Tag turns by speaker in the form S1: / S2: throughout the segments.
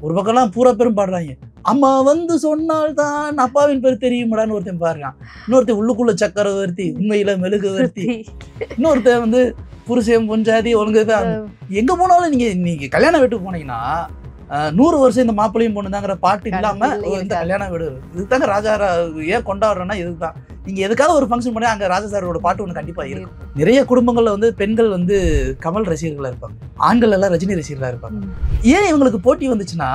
S1: ஒரு பக்கம்லாம் பூரா பேரும் பாடுறாங்க. அம்மா வந்து சொன்னால்தான் அப்பாவின் பேர் தெரியுமாடான்னு ஒருத்தன் பாடுறான். இன்னொருத்தன் உள்ளுக்குள்ள சக்கரவர்த்தி, உண்மையில மெழுகுவர்த்தி. இன்னொருத்தன் வந்து புருஷன் பொஞ்சாதி ஒழுங்கு. எங்க போனாலும் நீங்க கல்யாண வீட்டுக்கு போனீங்கன்னா 100 வருஷம் இந்த மாப்பிள்ளையும் பொண்ணுதாங்கிற பாட்டு இல்லாம இந்த கல்யாண வீடு இதுதாங்க ராஜா ஏன் கொண்டாடுறோன்னா இதுதான். நீங்க எதுக்காவது ஒரு ஃபங்க்ஷன் பண்ணி அங்க ராஜா சாரோட பாட்டு ஒன்று கண்டிப்பா இருக்கும். நிறைய குடும்பங்கள்ல வந்து பெண்கள் வந்து கமல் ரசிகர்களா இருப்பாங்க, ஆண்கள் எல்லாம் ரஜினி ரசிகர்களா இருப்பாங்க. ஏன் இவங்களுக்கு போட்டி வந்துச்சுன்னா,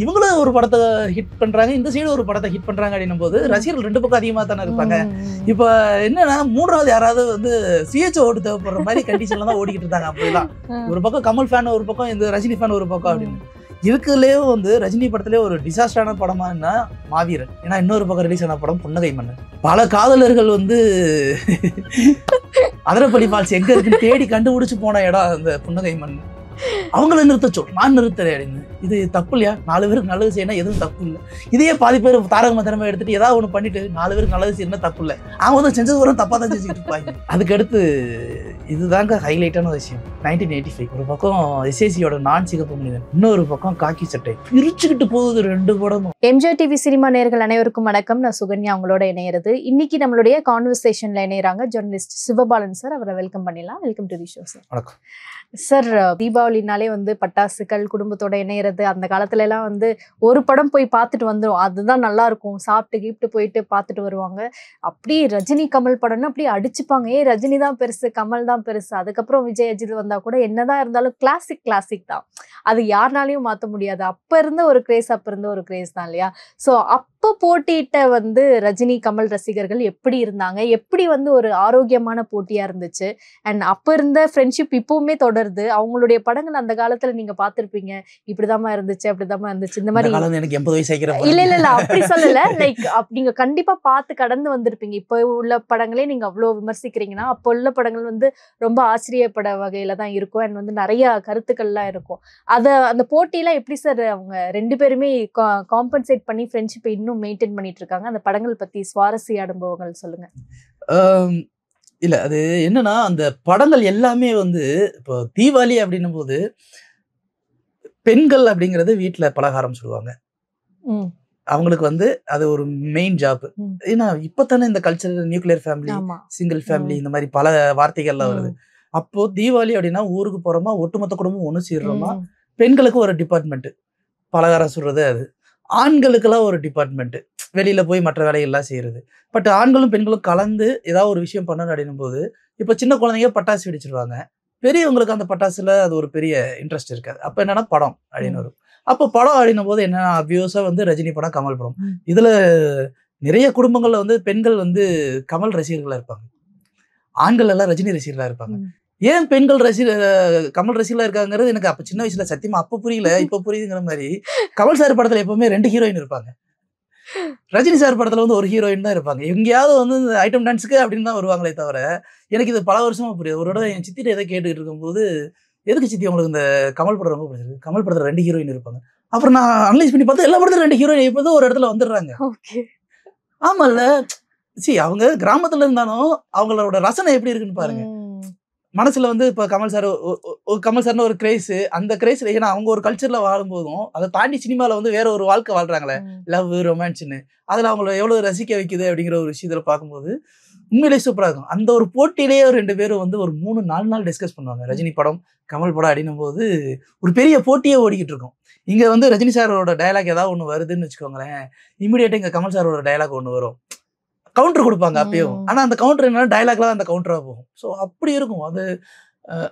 S1: இவங்களும் ஒரு படத்தை ஹிட் பண்றாங்க, இந்த சைடு ஒரு படத்தை ஹிட் பண்றாங்க அப்படின்னும் போது ரசிகர்கள் 2 பக்கம் அதிகமா தானே இருப்பாங்க. இப்ப என்னன்னா 3வது யாராவது வந்து சிஹெச் ஓட்டு தேவைப்படுற மாதிரி கண்டிஷன்ல தான் ஓடிக்கிட்டு இருந்தாங்க. அப்படிலாம் ஒரு பக்கம் கமல் ஃபேன் ஒரு பக்கம், இந்த ரஜினி ஃபேன் ஒரு பக்கம் அப்படின்னு. இதுக்குள்ளேயே வந்து ரஜினி படத்திலே ஒரு டிசாஸ்டரான படமா என்ன மாவீரன். ஏன்னா இன்னொரு பக்கம் ரிலீஸ் ஆன படம் புன்னகை மன்னன். பல காதலர்கள் வந்து அதிரப்படி ஃபால்ஸ் எங்க இருக்குன்னு தேடி கண்டுபிடிச்சு போன இடம் அந்த புன்னகை மன்னன். அவங்கள நிறுத்த நான் நிறுத்துறேன் அப்படின்னு. இது தப்பு இல்லையா? 4 பேருக்கு நல்லது செய்யணும், எதுவும் தப்பு இல்லை. இதையே பாதி பேர் தாரக மந்திரமா எடுத்துட்டு ஏதாவது ஒன்று பண்ணிட்டு 4 பேருக்கு நல்லது செய்யணும் தப்பு இல்லை. அவங்க வந்து செஞ்சது வரும் தப்பா தான் செஞ்சுட்டு இருப்பாங்க. அதுக்கடுத்து இதுதாங்க ஹைலைட்டான விஷயம். 1985 ஒரு பக்கம் எஸ்ஏசியோட நான் சிகப்பு மனிதன், இன்னொரு பக்கம் காக்கி சட்டை. பிரிச்சுக்கிட்டு போகுது 2 படமும்.
S2: எம்ஜிஆர் டிவி சினிமா நேயர்கள் அனைவருக்கும் வணக்கம். நான் சுகன்யா உங்களோட இணையிறது. இன்னைக்கு நம்மளுடைய கான்வர்சேஷன்ல இணையறாங்க ஜெர்னலிஸ்ட் சிவபாலன் சார். அவரை வெல்கம் பண்ணிடலாம். Welcome to the show sir.
S1: வணக்கம்
S2: சார். தீபாவளினாலே வந்து பட்டாசுகள், குடும்பத்தோட இணையிறது, அந்த காலத்துல எல்லாம் வந்து ஒரு படம் போய் பார்த்துட்டு வந்துடும், அதுதான் நல்லா இருக்கும். சாப்பிட்டு கீப்பிட்டு போயிட்டு பார்த்துட்டு வருவாங்க. அப்படி ரஜினி கமல் படம்னு அப்படி அடிச்சுப்பாங்க. ரஜினி தான் பெருசு, கமல் தான் பெருசு. அதுக்கப்புறம் விஜய் அஜித் வந்தா கூட என்னதான் இருந்தாலும் கிளாசிக் தான். அது யாருனாலையும் மாற்ற முடியாது. அப்ப இருந்த ஒரு கிரேஸ் தான் இல்லையா? ஸோ அப்போ போட்டியிட்ட வந்து ரஜினி கமல் ரசிகர்கள் எப்படி இருந்தாங்க, எப்படி வந்து ஒரு ஆரோக்கியமான போட்டியா இருந்துச்சு, அண்ட் அப்ப இருந்த ஃப்ரெண்ட்ஷிப் இப்பவுமே தொடருது. அவங்களுடைய படங்கள் அந்த காலத்துல நீங்க பார்த்திருப்பீங்க, இப்படிதாம்மா இருந்துச்சு அப்படிதாம்மா இருந்துச்சு, இந்த மாதிரி.
S1: எனக்கு 80 வயசு
S2: இல்ல அப்படி சொல்லல. லைக் நீங்க கண்டிப்பா பார்த்து கடந்து வந்திருப்பீங்க. இப்போ உள்ள படங்களே நீங்க அவ்வளவு விமர்சிக்கிறீங்கன்னா, அப்போ உள்ள படங்கள் வந்து ரொம்ப ஆச்சரியப்பட வகையில தான் இருக்கும். அண்ட் வந்து நிறைய கருத்துக்கள்லாம் இருக்கும். அந்த போட்டியெல்லாம் எப்படி சார் அவங்க 2 பேருமே காம்பன்சேட் பண்ணி ஃப்ரெண்ட்ஷிப்பை இன்னும் மெயின்டைன் பண்ணிட்டு இருக்காங்க? அந்த படங்கள் பத்தி சுவாரஸ்ய அனுபவங்கள் சொல்லுங்க.
S1: இல்ல அது என்னன்னா, அந்த படங்கள் எல்லாமே வந்து இப்போ தீபாவளி அப்படின்னும் போது பெண்கள் அப்படிங்கிறது வீட்டுல பலகாரம் சொல்லுவாங்க. அவங்களுக்கு வந்து அது ஒரு மெயின் ஜாப். ஏன்னா இப்பதானே இந்த culture nuclear family, single family, இந்த மாதிரி பல வார்த்தைகள்லாம் வருது. அப்போ தீபாவளி அப்படின்னா ஊருக்கு போறோமா, ஒட்டுமொத்த குடும்பம் ஒண்ணு சேர்றோமா. பெண்களுக்கு ஒரு டிபார்ட்மெண்ட் பலகாரம் சொல்றது, அது ஆண்களுக்கெல்லாம் ஒரு டிபார்ட்மெண்ட் வெளியில போய் மற்ற வேலைகள்லாம் செய்யறது. பட் ஆண்களும் பெண்களும் கலந்து ஏதாவது ஒரு விஷயம் பண்ணணும் அப்படின்னும் போது, இப்ப சின்ன குழந்தைங்க பட்டாசு வெடிச்சிருவாங்க, பெரியவங்களுக்கு அந்த பட்டாசுல அது ஒரு பெரிய இன்ட்ரெஸ்ட் இருக்காது. அப்ப என்னன்னா படம் அப்படின்னு வரும். அப்போ படம் அப்படின்னும் போது என்னன்னா அப்வியஸா வந்து ரஜினி படம், கமல் படம். இதுல நிறைய குடும்பங்கள்ல வந்து பெண்கள் வந்து கமல் ரசிகர்களா இருப்பாங்க, ஆண்கள் எல்லாம் ரஜினி ரசிகர்களா இருப்பாங்க. ஏன் பெண்கள் கமல் ரசிகர்களா இருக்காங்கிறது எனக்கு அப்ப சின்ன வயசுல சத்தியமா அப்ப புரியல, இப்ப புரியுதுங்கிற மாதிரி. கமல் சார் படத்துல எப்பவுமே 2 ஹீரோயின் இருப்பாங்க, ரஜினி சார் படத்துல வந்து ஒரு ஹீரோயின் தான் இருப்பாங்க. எங்கேயாவது வந்து இந்த ஐட்டம் டான்ஸுக்கு அப்படின்னு தான் வருவாங்களே தவிர, எனக்கு இது பல வருஷமா புரியுது. ஒரு தடவை என் சித்திட்ட எதை கேட்டுக்கிட்டு இருக்கும்போது, எதுக்கு சித்தி உங்களுக்கு இந்த கமல் படம் ரொம்ப பிடிச்சிருக்கு, கமல் படத்துல 2 ஹீரோயின் இருப்பாங்க. அப்புறம் நான் அனலைஸ் பண்ணி பார்த்தா எல்லா படத்துல 2 ஹீரோயின் எப்போதும் ஒரு இடத்துல வந்துடுறாங்க. ஆமால்ல, அவங்க கிராமத்துல இருந்தாலும் அவங்களோட ரசனை எப்படி இருக்குன்னு பாருங்க. மனசுல வந்து இப்ப கமல் சார்னு ஒரு கிரேஸ், அந்த கிரேஸ் ஏன்னா அவங்க ஒரு கல்ச்சர்ல வாழும் போதும் அதை தாண்டி சினிமால வந்து வேற ஒரு வாழ்க்கை வாழ்றாங்களே, லவ் ரொமான்ஸ்ன்னு, அதுல அவங்கள எவ்வளவு ரசிக்க வைக்குது அப்படிங்கிற ஒரு விஷயத்துல பார்க்கும்போது உண்மையிலேயே சூப்பரா இருக்கும். அந்த ஒரு போட்டியிலேயே 2 பேரும் வந்து ஒரு 3-4 நாள் டிஸ்கஸ் பண்ணுவாங்க. ரஜினி படம், கமல் படம் அப்படின்னும் போது ஒரு பெரிய போட்டியே ஓடிக்கிட்டு இருக்கும். இங்க வந்து ரஜினி சாரோட டயலாக் ஏதாவது ஒண்ணு வருதுன்னு வச்சுக்கோங்களேன், இமீடியட்டா இங்க கமல் சாரோட டயலாக் ஒண்ணு வரும், கவுண்டர் கொடுப்பாங்க அப்பயும். ஆனா அந்த கவுண்டர் என்னன்னா டயலாக்ல அந்த கவுண்டரா போகும். ஸோ அப்படி இருக்கும் அது.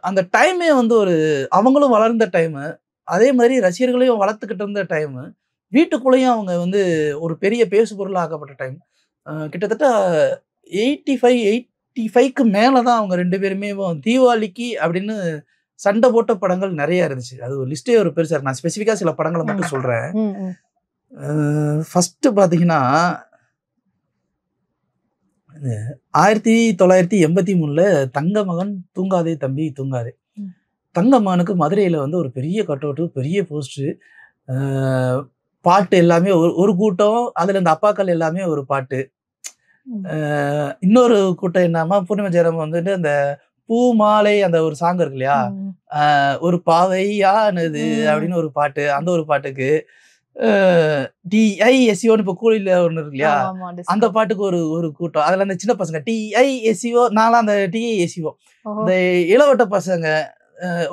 S1: அந்த டைமே வந்து ஒரு அவங்களும் வளர்ந்த டைமு, அதே மாதிரி ரசிகர்களையும் வளர்த்துக்கிட்டு இருந்த டைமு, வீட்டுக்குள்ளேயும் அவங்க வந்து ஒரு பெரிய பேசு பொருளாக ஆக்கப்பட்ட டைம். கிட்டத்தட்ட 85க்கு மேலதான் அவங்க 2 பேருமே தீபாவளிக்கு அப்படின்னு சண்டை போட்ட படங்கள் நிறைய இருந்துச்சு. அது ஒரு லிஸ்டே ஒரு பெருசா இருக்கு. நான் ஸ்பெசிஃபிக்கா சில படங்களை மட்டும் சொல்றேன். ஃபர்ஸ்ட் பாத்தீங்கன்னா 1983 தங்க மகன் தூங்காதே தம்பி தூங்காதே. தங்க மகனுக்கு மதுரையில வந்து ஒரு பெரிய கட் அவுட், பெரிய போஸ்டர், பாட்டு எல்லாமே ஒரு கூட்டம், அதுல இந்த அப்பாக்கள் எல்லாமே ஒரு பாட்டு. இன்னொரு கூட்டம் என்னமா பூர்ணிமா ஜெயராம் வந்துட்டு அந்த பூ மாலை அந்த ஒரு சாங் இருக்கு இல்லையா, ஒரு பாவையானது அப்படின்னு ஒரு பாட்டு, அந்த ஒரு பாட்டுக்கு டிஐஎஸ்சிஓன்னு இப்போ கூலியில் ஒன்று இருக்கு இல்லையா, அந்த பாட்டுக்கு ஒரு ஒரு கூட்டம். அதில் அந்த சின்ன பசங்க டிஐஎஸ்சிஓ, நானும் அந்த டிஐஎஸ்சிஓ, இந்த இளவட்ட பசங்க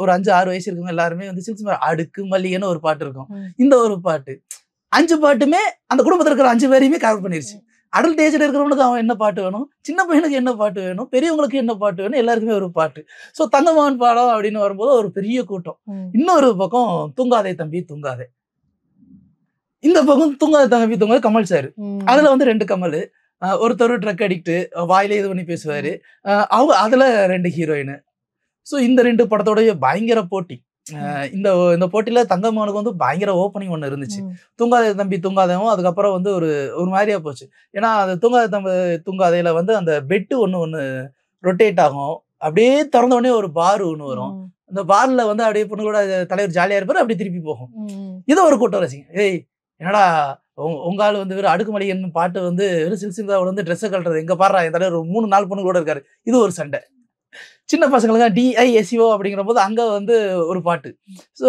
S1: ஒரு 5-6 வயசு இருக்கவங்க எல்லாருமே வந்து சில்க்ஸ் அடுக்கு மல்லிகைன்னு ஒரு பாட்டு இருக்கும். இந்த ஒரு பாட்டு 5 பாட்டுமே அந்த குடும்பத்தில் இருக்கிற 5 பேரையுமே கவர் பண்ணிருச்சு. அடல்ட் ஏஜ்ல இருக்கிறவனுக்கு அவன் என்ன பாட்டு வேணும், சின்ன பையனுக்கு என்ன பாட்டு வேணும், பெரியவங்களுக்கு என்ன பாட்டு வேணும், எல்லாருக்குமே ஒரு பாட்டு. ஸோ தங்கமகன் பாடம் அப்படின்னு வரும்போது ஒரு பெரிய கூட்டம். இன்னொரு பக்கம் தூங்காதே தம்பி தூங்காதே, இந்த பக்கம் தூங்காதே தம்பி தூங்காதே கமல் சார். அதுல வந்து 2 கமல், ஒருத்தர் ட்ரக் அடிக்ட், வாயிலே இது பண்ணி பேசுவாரு. அவங்க அதுல 2 ஹீரோயின். ஸோ இந்த 2 படத்தோடைய பயங்கர போட்டி. இந்த போட்டியில தங்கமகனுக்கு வந்து பயங்கர ஓப்பனிங் ஒன்று இருந்துச்சு. தூங்காதே தம்பி தூங்காதேவும் அதுக்கப்புறம் வந்து ஒரு மாதிரியா போச்சு. ஏன்னா அது தூங்காதே தம்பி தூங்காதையில வந்து அந்த பெட்டு ஒன்று ரொட்டேட் ஆகும். அப்படியே திறந்த உடனே ஒரு பார் ஒன்று வரும். அந்த பார்ல வந்து அப்படியே பொண்ணுங்களோட தலைவர் ஜாலியா இருப்பாரு, அப்படியே திருப்பி போகும். இதை ஒரு கூட்டம் ரசிங்க, ஏய் என்னடா உங்க ஆள் வந்து வெறும் அடுக்குமலைன்னு பாட்டு வந்து வெறும் சில்சிந்தாவோட வந்து ட்ரெஸ்ஸை கட்டுறது, எங்க பாடுறா என் தலைவர் 3-4 பொண்ணுங்களோட இருக்காரு. இது ஒரு சண்டை. சின்ன பசங்களுக்கு டிஐஎஸ்சிஓ அப்படிங்கிற போது அங்க வந்து ஒரு பாட்டு. ஸோ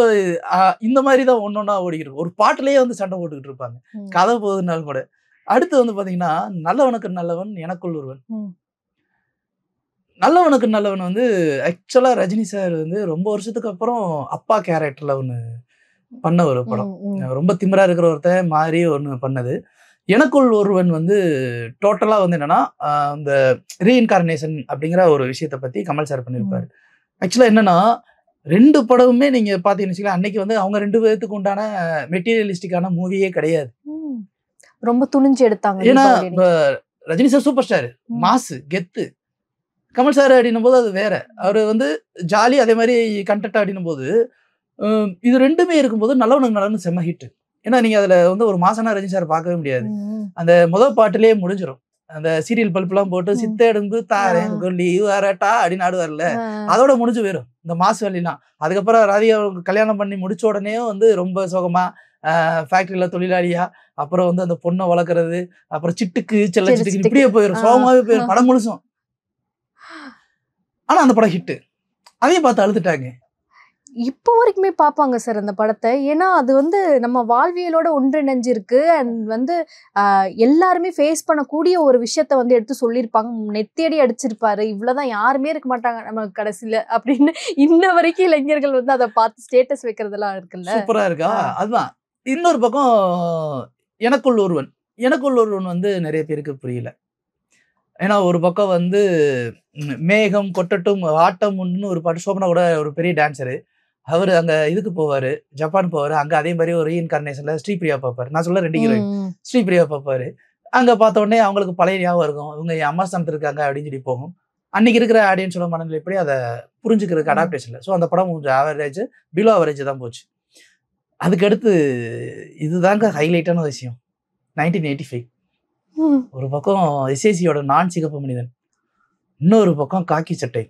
S1: இந்த மாதிரி தான் ஒன்னொன்னா ஓடிக்கிட்டு இருக்கும். ஒரு பாட்டுலயே வந்து சண்டை போட்டுக்கிட்டு இருப்பாங்க, கதை போகுதுனாலும் கூட. அடுத்து வந்து பாத்தீங்கன்னா நல்லவனுக்கு நல்லவன் எனக்குள் ஒருவன். நல்லவனுக்கு நல்லவன் வந்து ஆக்சுவலா ரஜினி சார் வந்து ரொம்ப வருஷத்துக்கு அப்புறம் அப்பா கேரக்டர்ல ஒன்று பண்ண ஒரு படம். ரொம்ப திமிரா இருக்கிற ஒருத்தன் மாறி ஒன்று பண்ணது. எனக்குள் ஒருவன் வந்து டோட்டலா வந்து என்னன்னா இந்த ரீஇன்கார்னேஷன் அப்படிங்கிற ஒரு விஷயத்த பத்தி கமல் சார் பண்ணியிருப்பாரு. ஆக்சுவலா என்னன்னா 2 படமுமே நீங்க பாத்தீங்கன்னு அன்னைக்கு வந்து அவங்க 2 பேருக்கு உண்டான மெட்டீரியலிஸ்டிக்கான மூவியே கிடையாது.
S2: ரொம்ப துணிஞ்சு எடுத்தாங்க.
S1: ஏன்னா ரஜினி சார் சூப்பர் ஸ்டார், மாசு, கெத்து. கமல் சார் அப்படின்னும் போது அது வேற. அவரு வந்து ஜாலி, அதே மாதிரி கண்டென்ட் அப்படின்னும் போது இது 2மே இருக்கும்போது நல்லவனுக்கு நல்லவனு செம்ம ஹிட். ஏன்னா நீங்க அதுல வந்து ஒரு மாசனா ரஜினி சார் பார்க்கவே முடியாது. அந்த முதல் பாட்டுலயே முடிஞ்சிடும். அந்த சீரியல் பல்பெல்லாம் போட்டு சித்தெடுங்கு தாரேன் கொல்லி வரட்டா அப்படின்னு ஆடுவார்ல, அதோட முடிஞ்சு போயிடும் இந்த மாசு வழிலாம். அதுக்கப்புறம் ராதிகா கல்யாணம் பண்ணி முடிச்ச உடனே வந்து ரொம்ப சோகமா ஃபேக்டரியில தொழிலாளியா, அப்புறம் வந்து அந்த பொண்ணை வளர்க்கறது, அப்புறம் சிட்டுக்கு செல்ல சிட்டுக்கு இப்படியே போயிடும், சோகமாவே போயிடும் படம் முழுசும். ஆனா அந்த படம் ஹிட். அதையும் பார்த்து அழுதுட்டாங்க.
S2: இப்போ வரைக்குமே பார்ப்பாங்க சார் அந்த படத்தை. ஏன்னா அது வந்து நம்ம வாழ்வியலோட ஒன்றிணைஞ்சிருக்கு. அண்ட் வந்து எல்லாருமே ஃபேஸ் பண்ணக்கூடிய ஒரு விஷயத்த வந்து எடுத்து சொல்லியிருப்பாங்க. நெத்தியடி அடிச்சிருப்பாரு, இவ்வளவுதான், யாருமே இருக்க மாட்டாங்க நம்ம கடைசியில அப்படின்னு இன்ன வரைக்கும் இளைஞர்கள் வந்து அதை பார்த்து ஸ்டேட்டஸ் வைக்கிறதெல்லாம் இருக்குல்ல.
S1: சூப்பரா இருக்கா. அதுதான். இன்னொரு பக்கம் எனக்குள் ஒருவன் வந்து நிறைய பேருக்கு புரியல. ஏன்னா ஒரு பக்கம் வந்து மேகம் கொட்டட்டும் ஆட்டம்னு ஒரு பாட்டு, சோபனா கூட ஒரு பெரிய டான்ஸரு, அவரு அங்க இதுக்கு போவாரு, ஜப்பான் போவாரு. அங்க அதே மாதிரி ஒரு ரீஇன்கார்னேஷன்ல ஸ்ரீபிரியா பார்ப்பாரு. நான் சொல்ல 2 ஹீரோயின், ஸ்ரீபிரியா பார்ப்பாரு. அங்க பார்த்த உடனே அவங்களுக்கு பழைய ஞாபகம் இருக்கும், இவங்க என் அம்மா ஸ்தானத்துல இருக்காங்க அப்படின்னு சொல்லி போகும். அன்னைக்கு இருக்கிற ஆடியன்ஸோட மனநிலை எப்படி அதை புரிஞ்சுக்கிறதுக்கு அடாப்டேஷன்ல. ஸோ அந்த படம் கொஞ்சம் ஆவரேஜ், பிலோ ஆவரேஜ் தான் போச்சு. அதுக்கடுத்து இதுதாங்க ஹைலைட்டான விஷயம். 1985 ஒரு பக்கம் எஸ்ஏசியோட நான் சிகப்பு மனிதன், இன்னொரு பக்கம் காக்கி சட்டை.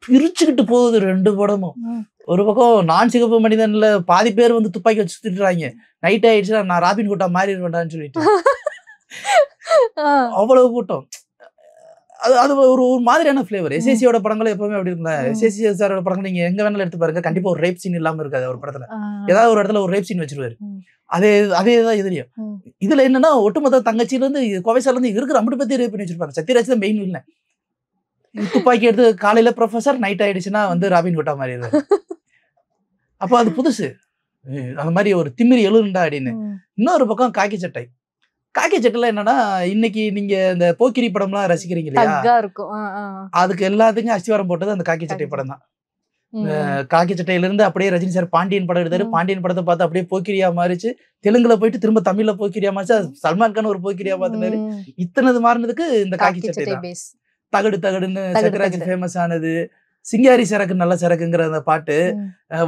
S1: பிரிச்சுக்கிட்டு போகுது 2 படமும். ஒரு பக்கம் நான் சிகப்பு மனிதன்ல பாதி பேர் வந்து துப்பாக்கி வச்சு சுத்திட்டுறாங்க, நைட் ஆயிடுச்சுன்னா நான் ராபின் கூட்டா மாறிடுவேன்டான்னு சொல்லிட்டு அவ்வளவு கூட்டம். அது ஒரு மாதிரியான ஃபிளேவர். எஸ்ஏசியோட படங்கள் எப்பவுமே அப்படி இருக்குல்ல. எஸ்ஏசி சாரோட படங்கள் நீங்க எங்க வேணாலும் எடுத்து பாருங்க, கண்டிப்பா ஒரு ரேப் சீன் இல்லாம இருக்காது. ஒரு படத்துல ஏதாவது ஒரு இடத்துல ஒரு ரேப் சீன் வச்சிருவாரு. அதேதான் இதுலயும். இதுல என்னன்னா ஒட்டுமொத்த தங்கச்சியில இருந்து கோவைசால இருந்து இருக்கிற அம்பட்டு பத்தி ரேப் பண்ணி வச்சிருப்பாங்க. சத்யராஜ் தான் மெயின் இல்ல. துப்பாக்கி எடுத்து காலையில ப்ரொஃபசர், நைட் ஆயிடுச்சுன்னா வந்து ராபின் குட்டா மாதிரி. அப்போ அது புதுசு. அந்த மாதிரி ஒரு திமிரி எழுண்டா அப்படின்னு. இன்னொரு பக்கம் காக்கி சட்டைல என்னன்னா இன்னைக்கு நீங்க இந்த போக்கிரி படம்லாம் ரசிக்கிறீங்க இல்லையா, அதுக்கு எல்லாத்துக்கும் அஸ்திவாரம் போட்டது அந்த காக்கி சட்டை படம் தான். காக்கி சட்டையில இருந்து அப்படியே ரஜினி சார் பாண்டியன் படம் எடுத்தாரு. பாண்டியன் படத்தை பார்த்து அப்படியே போக்கிரியா மாறிச்சு. தெலுங்குல போயிட்டு திரும்ப தமிழ்ல போக்கிரியா மாறிச்சு. சல்மான் கான் ஒரு போக்கிரியா பார்த்துனாரு. இத்தனது மாறினதுக்கு இந்த காக்கி சட்டை தான். தகடுன்னு சத்யராஜ் ஃபேமஸ் ஆனது. சிங்காரி சரக்கு நல்ல சரக்குங்கிற அந்த பாட்டு,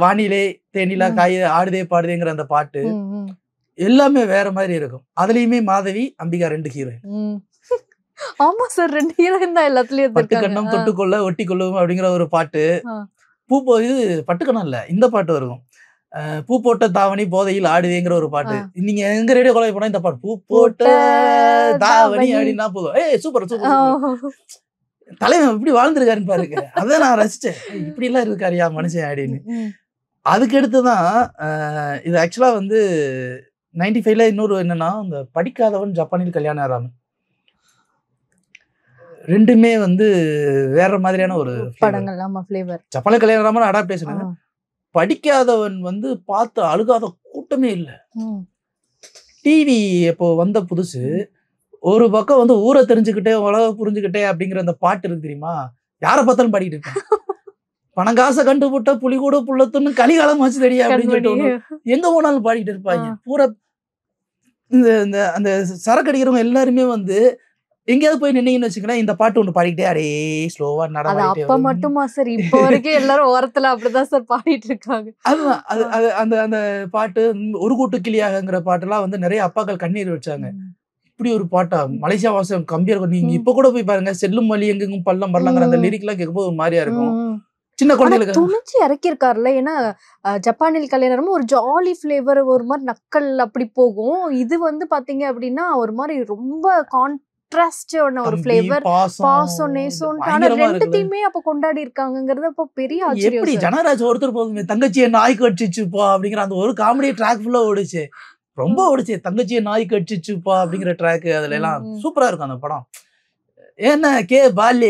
S1: வானிலே தேனிலா காய் ஆடுதே பாடுதேங்கிற அந்த பாட்டு எல்லாமே வேற மாதிரி இருக்கும். அதுலயுமே மாதவி, அம்பிகா 2 ஹீரோயின்.
S2: ஆமா சார், 2 ஹீரோயின் தான் எல்லாத்துலயும்.
S1: பட்டுக்கண்ணம் தொட்டுக்கொள்ள ஒட்டி கொள்ளும் அப்படிங்கிற ஒரு பாட்டு. இது பட்டுக்கண்ணம் இல்ல, இந்த பாட்டு வரும், பூ போட்ட தாவணி போதையில் ஆடுவேங்கிற ஒரு பாட்டு. நீங்க எங்க ரேடியோ கொலை போனா இந்த பாட்டு பூ போட்ட தாவணி அப்படின்னா போதும், சூப்பர் சூப்பர். தலைவன் இப்படி வாழ்ந்துருக்காருன்னு பாருங்க. அதான் நான் ரசிச்சேன். இப்படி எல்லாம் இருக்காருயா மனுஷன் அப்படின்னு. அதுக்கு அடுத்துதான் இது ஆக்சுவலா வந்து 95ல இன்னொரு என்னன்னா, இந்த படிக்காதவன் ஜப்பானில் கல்யாணராமன் ரெண்டுமே வந்து வேற மாதிரியான ஒரு
S2: படங்கள். ஆமா, ஃப்ளேவர்.
S1: ஜப்பானில் கல்யாணராமன் அடாப்டேஷன். படிக்காதவன் வந்து பார்த்து அழுகாத கூட்டமே இல்ல. டிவி இப்போ வந்த புதுசு ஒரு பக்கம் வந்து ஊரை தெரிஞ்சுக்கிட்டே உலக புரிஞ்சுக்கிட்டே அப்படிங்கிற அந்த பாட்டு இருக்கு தெரியுமா, யாரை பார்த்தாலும் பாடிட்டு இருப்பேன். பணங்காசை கண்டுபிட்ட புலி கூட புள்ளத்துன்னு கலிகாலம் வச்சு தெரியா அப்படின்னு சொல்லிட்டு எங்க போனாலும் பாடிட்டு இருப்பாங்க. பூரா இந்த அந்த சரக்கு அடிக்கிறவங்க எல்லாருமே வந்து எங்கேயாவது போய் நின்னீங்கன்னு வச்சுக்கலாம், இந்த பாட்டு ஒண்ணு பாடிக்கிட்டே அரே ஸ்லோவா நடமாடிட்டே.
S2: அப்ப மட்டுமா சார்? இப்ப வரைக்கும் எல்லாரும் ஓரத்துல அப்படிதான் சார் பாடிட்டு இருக்காங்க.
S1: அதுதான் அந்த அந்த பாட்டு ஒரு கூட்டு கிளியாகங்கிற பாட்டெல்லாம் வந்து நிறைய அப்பாக்கள் கண்ணீர் வச்சாங்க. இப்படி ஒரு பாட்டா மலேசியா வாசம் கம்பியா இருக்கும். நீங்க இப்ப கூட போய் பாருங்க, செல்லும் மல்லி எங்கும் பள்ளம் பள்ளங்கிற அந்த லிரிக் எல்லாம் கேட்கும்போது ஒரு மாதிரியா இருக்கும். சின்ன குழந்தைகளுக்கு
S2: துணிச்சு இறக்கிருக்காருல்ல. ஏன்னா ஜப்பானில் கல்யாணம் ஒரு ஜாலி ஃபிளேவர், ஒரு மாதிரி நக்கல் அப்படி போகும். இது வந்து பாத்தீங்க அப்படின்னா ஒரு மாதிரி ரொம்ப கான்ட்ராஸ்டான ஒரு ஃபிளேவர், பாசம் நேசம். ஆனா ரெண்டுத்தையுமே அப்ப கொண்டாடி இருக்காங்கிறது அப்ப பெரிய ஆச்சரியம்.
S1: எப்படி ஜனராஜ் ஒருத்தர் போதுமே தங்கச்சியை நாய்க்கு அடிச்சுப்பா அப்படிங்கிற அந்த ஒரு காமெடி ட்ராக் ஃபுல்லா ஓடிச்சு, ரொம்ப ஓடிச்சு. தங்கச்சியை நாய்க்கு அடிச்சுப்பா அப்படிங்கிற ட்ராக் அதுல எல்லாம் சூப்பரா இருக்கும் அந்த படம். ஏன்னா கே பாலி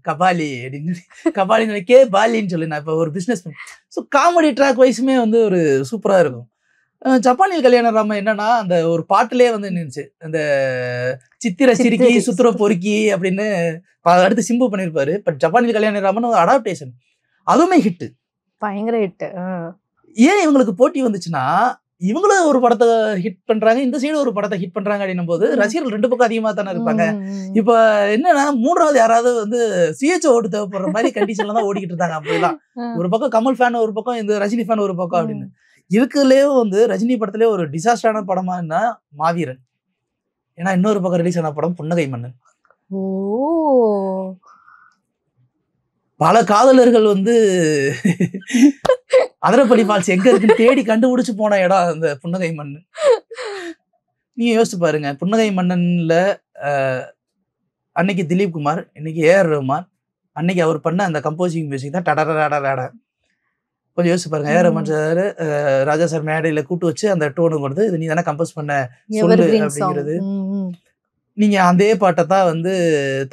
S1: கபாலி அப்படின்னு கபாலி கே பாலின்னு சொல்லி நான் இப்போ ஒரு பிஸ்னஸ் பண்ணேன். ஸோ காமெடி ட்ராக் வைஸுமே வந்து ஒரு சூப்பராக இருக்கும். ஜப்பானில் கல்யாணராமன் என்னன்னா அந்த ஒரு பாட்டுலேயே வந்து நின்றுச்சு, அந்த சித்திர சிரிக்கி சுத்துற பொறுக்கி அப்படின்னு அடுத்து சிம்பு பண்ணியிருப்பாரு. பட் ஜப்பானில் கல்யாணராமன் ஒரு அடாப்டேஷன், அதுவுமே ஹிட்டு, பயங்கர ஹிட்டு. ஏன் இவங்களுக்கு போட்டி வந்துச்சுன்னா, இவங்களும் ஒரு படத்தை ஹிட் பண்றாங்க, இந்த சைடு ஒரு படத்தை ஹிட் பண்றாங்க அப்படின்னும் போது ரசிகர்கள் ரெண்டு பக்கம் அதிகமா தானே இருப்பாங்க. இப்ப என்னன்னா மூன்றாவது யாராவது வந்து சிஹெச் ஓட்டு தேவைப்படுற மாதிரி கண்டிஷன்ல தான் ஓடிக்கிட்டு இருந்தாங்க. அப்படிலாம் ஒரு பக்கம் கமல் ஃபேன் ஒரு பக்கம், இந்த ரஜினி ஃபேன் ஒரு பக்கம் அப்படின்னு. இதுக்குள்ளேயே வந்து ரஜினி படத்திலே ஒரு டிசாஸ்டரான படமா என்ன மாவீரன். ஏன்னா இன்னொரு பக்கம் ரிலீஸ் ஆன படம் புன்னகை மன்னன். பல காதலர்கள் வந்து அதிரப்பள்ளி ஃபால்ஸ் எங்க இருக்குன்னு தேடி கண்டுபிடிச்சு போன இடம் அந்த புன்னகை மன்னன். நீங்க யோசிச்சு பாருங்க, புன்னகை மன்னன்ல அன்னைக்கு திலீப் குமார், இன்னைக்கு ஏஆர் ரஹ்மான், அன்னைக்கு அவர் பண்ண அந்த கம்போசிங் மியூசிக் தான் டடரடடட. கொஞ்சம் யோசிச்சு பாருங்க, ஏஆர் ரஹ்மான் சார் ராஜா சார் மேடையில கூட்டு வச்சு அந்த டோனு கொடுத்து இது நீ தானே கம்போஸ் பண்ண சொல்லு அப்படிங்கிறது. நீங்க அதே பாட்டை தான் வந்து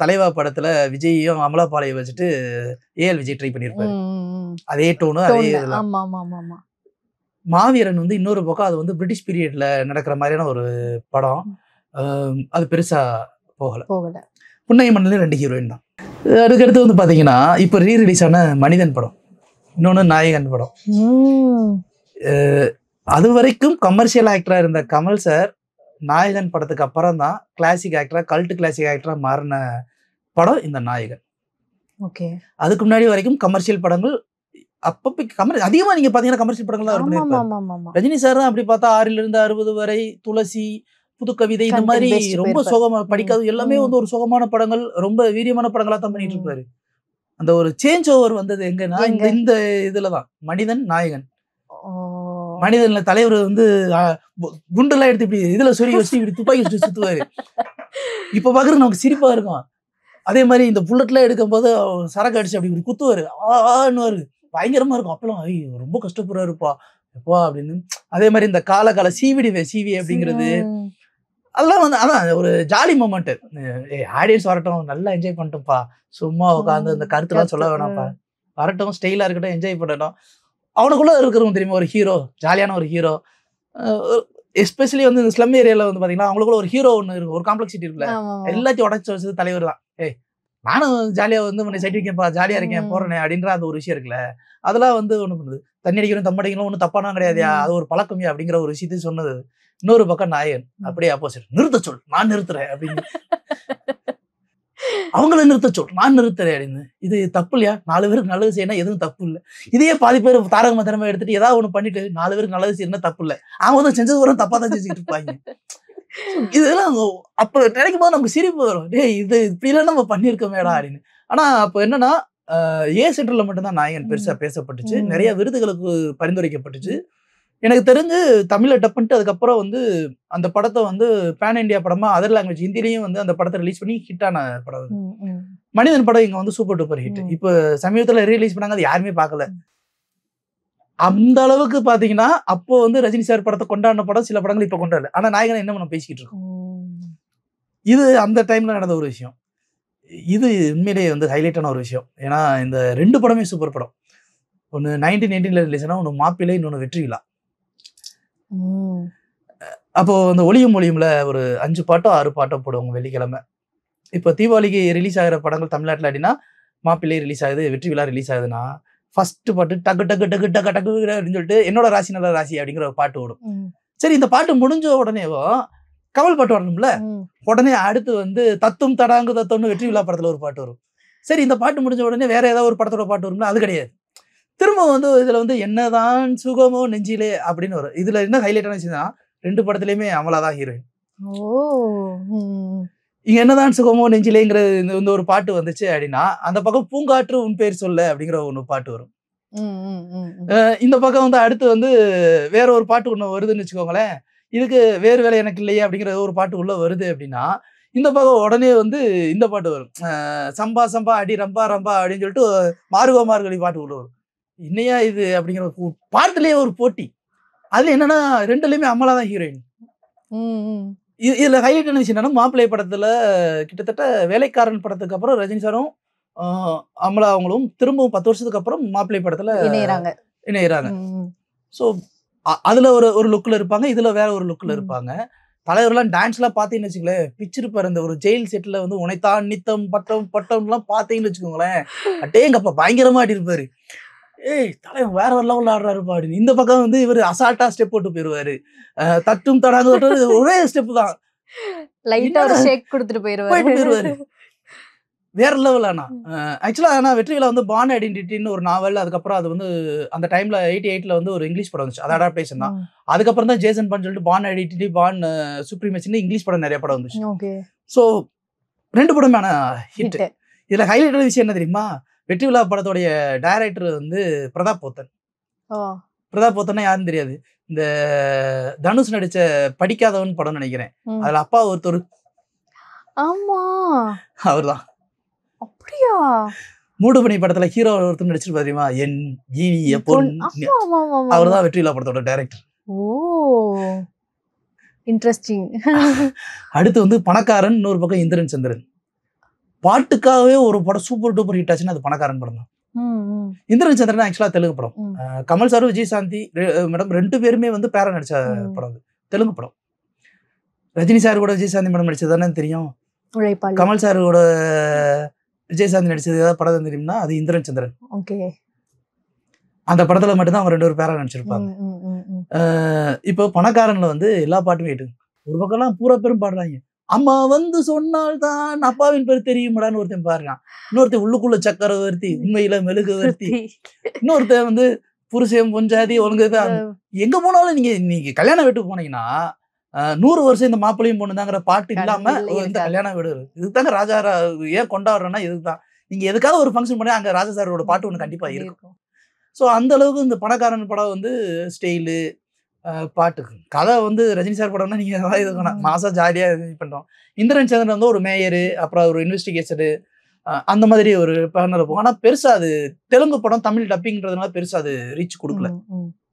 S1: தலைவா படத்துல விஜயையும் அமலாபாளையும் வச்சுட்டு ஏஎல் விஜய் ட்ரை பண்ணிருப்பாரு. அதே டோனு அதே இதெல்லாம். மாவீரன் வந்து இன்னொரு பக்கம் அது வந்து பிரிட்டிஷ் பீரியட்ல நடக்கிற மாதிரியான ஒரு படம். அது பெருசா போகல. புன்னகை மன்னன்ல 2 ஹீரோயின் தான். அதுக்கடுத்து வந்து பாத்தீங்கன்னா இப்ப ரீரிலீஸ் ஆன மனிதன் படம், இன்னொன்னு நாயகன் படம். அது வரைக்கும் கமர்ஷியல் ஆக்டரா இருந்த கமல் சார் நாயகன் படத்துக்கு அப்புறம் தான் கிளாசிக் ஆக்டரா, கல்ட் கிளாசிக் ஆக்டரா மாறின படம் இந்த நாயகன். அதுக்கு முன்னாடி வரைக்கும் கமர்ஷியல் படங்கள் அப்பப்ப அதிகமா நீங்க பாத்தீங்கன்னா கமர்ஷியல் படங்கள் தான் இருக்கும். ரஜினி சார் தான் அப்படி பார்த்தா 6 இருந்து 60 வரை, துளசி, புது கவிதை, இந்த மாதிரி ரொம்ப சோகமா படிக்காது எல்லாமே வந்து ஒரு சோகமான படங்கள், ரொம்ப வீரியமான படங்களா தான் பண்ணிட்டு இருப்பாரு. அந்த ஒரு சேஞ்ச் ஓவர் வந்தது எங்கன்னா இந்த இதுலதான் மனிதன் நாயகன். மனிதன்ல தலைவர் வந்து குண்டெல்லாம் எடுத்து இப்படி இதுல சொல்லி வச்சு இப்படி துப்பாக்கி வச்சு சுத்துவாரு. இப்ப பாக்குறது நமக்கு சிரிப்பா இருக்கும். அதே மாதிரி இந்த புல்லட்லாம் எடுக்கும் போது சரக்கு அடிச்சு அப்படி இப்படி குத்துவாரு, ஆன்னு பயங்கரமா இருக்கும். அப்பெல்லாம் ரொம்ப கஷ்டப்படுறாருப்பா எப்பா அப்படின்னு. அதே மாதிரி இந்த கால சிவி அப்படிங்கிறது அதெல்லாம் வந்து அதான் ஒரு ஜாலி மொமெண்ட். ஆடியன்ஸ் வரட்டும், நல்லா என்ஜாய் பண்ணிட்டோம்ப்பா, சும்மா உட்காந்து இந்த கருத்துலாம் சொல்ல வேணாம்ப்பா, வரட்டும், ஸ்டைலா இருக்கட்டும், என்ஜாய் பண்ணட்டும். அவனுக்குள்ள இருக்கிறவங்க தெரியுமா ஒரு ஹீரோ, ஜாலியான ஒரு ஹீரோ. எஸ்பெஷலி வந்து இந்த ஸ்லம் ஏரியால வந்து பாத்தீங்கன்னா அவங்களுக்குள்ள ஒரு ஹீரோ ஒன்று இருக்கு, ஒரு காம்ப்ளெக்சிட்டி இருக்குல்ல, எல்லாத்தையும் உடச்சு வச்சது தலைவர் தான். நானும் ஜாலியா வந்து உன்னை சைட் வைக்கப்பா, ஜாலியா இருக்கேன் போறேனே அப்படின்ற அந்த ஒரு விஷயம் இருக்குல்ல, அதெல்லாம் வந்து ஒண்ணு பண்ணுது. தண்ணி அடிக்கணும் தம் அடிக்கணும் ஒன்றும் தப்பானா கிடையாதுயா, அது ஒரு பழக்கமே அப்படிங்கிற ஒரு விஷயத்தையும் சொன்னது. இன்னொரு பக்கம் நாயகன் அப்படியே ஆப்போசிட், நிறுத்த சொல் நான் நிறுத்துறேன் அப்படின்னு, அவங்கள நிறுத்த சொல் நான் நிறுத்துறேன் அப்படின்னு. இது தப்பு இல்லையா? 4 பேருக்கு நல்லது செய்யணும் எதுவும் தப்பு இல்லை. இதையே பாதி பேர் தாரக மந்திரமா எடுத்துட்டு ஏதாவது ஒண்ணு பண்ணிட்டு 4 பேருக்கு நல்லது செய்யணும் தப்பு இல்லை, அவங்க வந்து செஞ்சது வரும் தப்பா தான் செஞ்சுக்கிட்டு இருப்பாங்க. இதெல்லாம் அப்ப நினைக்கும் போது நமக்கு சிரிப்பு வரும், டேய் இது இப்படிலாம் நம்ம பண்ணிருக்கோமேடா அப்படின்னு. ஆனா அப்ப என்னன்னா ஏ சென்டர்ல மட்டும்தான் நாயகன் பெருசா பேசப்பட்டுச்சு, நிறைய விருதுகளுக்கு பரிந்துரைக்கப்பட்டுச்சு. எனக்கு தெரிஞ்சு தமிழ்ல டப் பண்ணிட்டு அதுக்கப்புறம் வந்து அந்த படத்தை வந்து பேன் இண்டியா படமா அதர் லாங்குவேஜ் ஹிந்திலையும் வந்து அந்த படத்தை ரிலீஸ் பண்ணி ஹிட்டான படம். மனிதன் படம் இங்க வந்து சூப்பர் டூப்பர் ஹிட். இப்போ சமீபத்துல ரீலீஸ் பண்ணாங்க, அது யாருமே பார்க்கல. அந்த அளவுக்கு பாத்தீங்கன்னா அப்போ வந்து ரஜினி சார் படத்தை கொண்டாடின படம் சில படங்கள் இப்ப கொண்டாடல. ஆனா நாயகன் என்ன நம்ம பேசிக்கிட்டு இருக்கோம். இது அந்த டைம்ல நடந்த ஒரு விஷயம். இது உண்மையிலேயே வந்து ஹைலைட்டான ஒரு விஷயம். ஏன்னா இந்த 2 படமே சூப்பர் படம். ஒன்னு 1918ல ரிலீஸ் ஆனா, ஒன்னு மாப்பிள்ளை, இன்னொன்னு வெற்றி விழா. அப்போ அந்த ஒளியும் ஒளியும்ல ஒரு 5 பாட்டோ 6 பாட்டோ போடுவாங்க வெள்ளிக்கிழமை. இப்போ தீபாவளிக்கு ரிலீஸ் ஆகிற படங்கள் தமிழ்நாட்டில் அப்படின்னா மாப்பிள்ளை ரிலீஸ் ஆகுது, வெற்றி விழா ரிலீஸ் ஆகுதுன்னா ஃபர்ஸ்ட் பாட்டு டக்கு டக்கு டக்கு டக்கு டக்கு அப்படின்னு சொல்லிட்டு என்னோட ராசி நல்ல ராசி அப்படிங்கிற ஒரு பாட்டு ஓடும். சரி, இந்த பாட்டு முடிஞ்ச உடனேவோ கமல் பாட்டு வரணும்ல, உடனே அடுத்து வந்து தத்தும் தடாங்கு தத்தும்னு வெற்றி விழா படத்துல ஒரு பாட்டு வரும். சரி, இந்த பாட்டு முடிஞ்ச உடனே வேற ஏதாவது ஒரு படத்தோட பாட்டு வரும்ல, அது கிடையாது. திரும்ப வந்து இதுல வந்து என்னதான் சுகமோ நெஞ்சிலே அப்படின்னு வரும். இதுல என்ன ஹைலைட்டான விஷயம், 2 படத்துலயுமே அமலாதான் ஹீரோயின். இங்க என்னதான் சுகமோ நெஞ்சிலேங்கிற இந்த ஒரு பாட்டு வந்துச்சு அப்படின்னா, அந்த பக்கம் பூங்காற்று உன் பேர் சொல்ல அப்படிங்கிற ஒண்ணு பாட்டு வரும். இந்த பக்கம் வந்து அடுத்து வந்து வேற ஒரு பாட்டு ஒண்ணு வருதுன்னு வச்சுக்கோங்களேன். இதுக்கு வேறு வேலை எனக்கு இல்லையே அப்படிங்கிற ஒரு பாட்டு உள்ள வருது அப்படின்னா, இந்த பக்கம் உடனே வந்து இந்த பாட்டு வரும். சம்பா சம்பா அடி ரம்பா ரம்பா அப்படின்னு சொல்லிட்டு மார்கோ மார்கழி பாட்டு உள்ள வரும். என்னையா இது அப்படிங்கிற பாட்டுலயே ஒரு போட்டி. அதுல என்னன்னா 2லயுமே அமலாதான் ஹீரோயின். இதுல ஹைலைட்டான விஷயம் என்னன்னா, மாப்பிள்ளை படத்துல கிட்டத்தட்ட வேலைக்காரன் படத்துக்கு அப்புறம் ரஜினி சாரும் அமலா அவங்களும் திரும்பவும் 10 வருஷத்துக்கு அப்புறம் மாப்பிள்ளை படத்துல இணையறாங்க. ஸோ அதுல ஒரு லுக்ல இருப்பாங்க, இதுல வேற ஒரு லுக்ல இருப்பாங்க. தலைவர்லாம் டான்ஸ்லாம் பார்த்தீங்கன்னு வச்சுக்கோங்களேன், பிச்சிருப்பாரு. அந்த ஒரு ஜெயில் செட்ல வந்து உனைத்தான் நித்தம் பட்டம் பட்டம்லாம் பார்த்தீங்கன்னு வச்சுக்கோங்களேன், அட்டேங்கப்பா பயங்கரமா ஆடிருப்பாரு. ஏய் தலைவன் வேற ஒரு லெவல்ல ஆடுறாரு அப்படின்னு. இந்த பக்கம் வந்து இவர் அசால்ட்டா ஸ்டெப் போட்டு போயிருவாரு. தட்டும் தடாங்க ஒரே ஸ்டெப் தான்,
S2: லைட்டா ஒரு ஷேக் கொடுத்துட்டு போயிருவாரு.
S1: வேற லெவல். ஆனா வெற்றி விழா வந்து பான் ஐடென்டிட்டின்னு ஒரு நாவல். அதுக்கப்புறம் அது வந்து அந்த டைம்ல 88ல வந்து ஒரு இங்கிலீஷ் படம் வந்துச்சு, அது அடாப்டேஷன் தான். அதுக்கப்புறம் தான் ஜேசன் பான் சொல்லிட்டு பான் ஐடென்டிட்டி, பான் சுப்ரீமேசின்னு இங்கிலீஷ் படம் நிறைய படம் வந்துச்சு. ஸோ 2 படமான ஹிட். இதுல ஹைலைட்டான விஷயம் என்ன தெரியுமா, வெற்றி விழா படத்தோடைய டைரக்டர் வந்து பிரதாப் போத்தன். பிரதாப் போத்தன்னா யாருன்னு தெரியாது, இந்த தனுஷ் நடிச்ச படிக்காதவன் படம் நினைக்கிறேன், அதுல அப்பா ஒருத்தர். ஆமா, அவர்தான். அப்படியா? மூடுபனி படத்துல ஹீரோ ஒருத்தர் நடிச்சிருப்பாரு தெரியுமா, என் இனிய பொன், அவர்தான் வெற்றி விழா படத்தோட டைரக்டர்.
S2: ஓ, இன்ட்ரெஸ்டிங்.
S1: அடுத்து வந்து பணக்காரன், இன்னொரு பக்கம் இந்திரன் சந்திரன். பாட்டுக்காகவே ஒரு படம் சூப்பர் டூப்பர் ஹிட் ஆச்சுன்னா அது பணக்காரன் படம் தான். இந்திரன் சந்திரன் ஆக்சுவலா தெலுங்கு படம். கமல் சாரும் விஜயசாந்தி மேடம் 2 பேருமே வந்து பேரா நடிச்ச படம். அது தெலுங்கு படம். ரஜினி சார் கூட விஜயசாந்தி மேடம் நடிச்சது தானே தெரியும். கமல் சார் கூட விஜயசாந்தி நடிச்சது ஏதாவது படம் தெரியும்னா அது இந்திரன் சந்திரன். அந்த படத்துல மட்டும்தான் அவங்க 2 பேரும் பேரா நடிச்சிருப்பாங்க. இப்போ பணக்காரன்ல வந்து எல்லா பாட்டுமே ஹிட். ஒரு பக்கம்லாம் பூரா பேரும் பாடுறாங்க, அம்மா வந்து சொன்னால் தான் அப்பாவின் பேர் தெரியுமாடான்னு ஒருத்தன் பாடுறான். இன்னொருத்தன் உள்ளுக்குள்ள சக்கரவர்த்தி, உண்மையில மெழுகுவர்த்தி. இன்னொருத்தன் வந்து புருஷன் பொஞ்சாதி ஒழுங்கு. எங்க போனாலும் நீங்க கல்யாண வீட்டுக்கு போனீங்கன்னா 100 வருஷம் இந்த மாப்பிள்ளையும் பொண்ணுதாங்கிற பாட்டு இல்லாம இந்த கல்யாண வீடு இதுதாங்க ராஜா ஏன் கொண்டாடுறோம்னா இதுதான். நீங்க எதுக்காக ஒரு ஃபங்க்ஷன் பண்ணி அங்க ராஜா சாரோட பாட்டு ஒண்ணு கண்டிப்பா இருக்கும். ஸோ அந்த அளவுக்கு இந்த பணக்காரன் படம் வந்து ஸ்டைலு, பாட்டுக்கு கதை வந்து ரஜினி சார் படம்னா நீங்க இது மாசா ஜாலியா இது பண்றோம். இந்திரன் சந்திரன் வந்து ஒரு மேயரு, அப்புறம் ஒரு இன்வெஸ்டிகேஷனு, அந்த மாதிரி ஒரு பேனல் இருக்கும். ஆனா பெருசா அது தெலுங்கு படம், தமிழ் டப்பிங்கிறதுனால பெருசா அது ரீச் கொடுக்கல.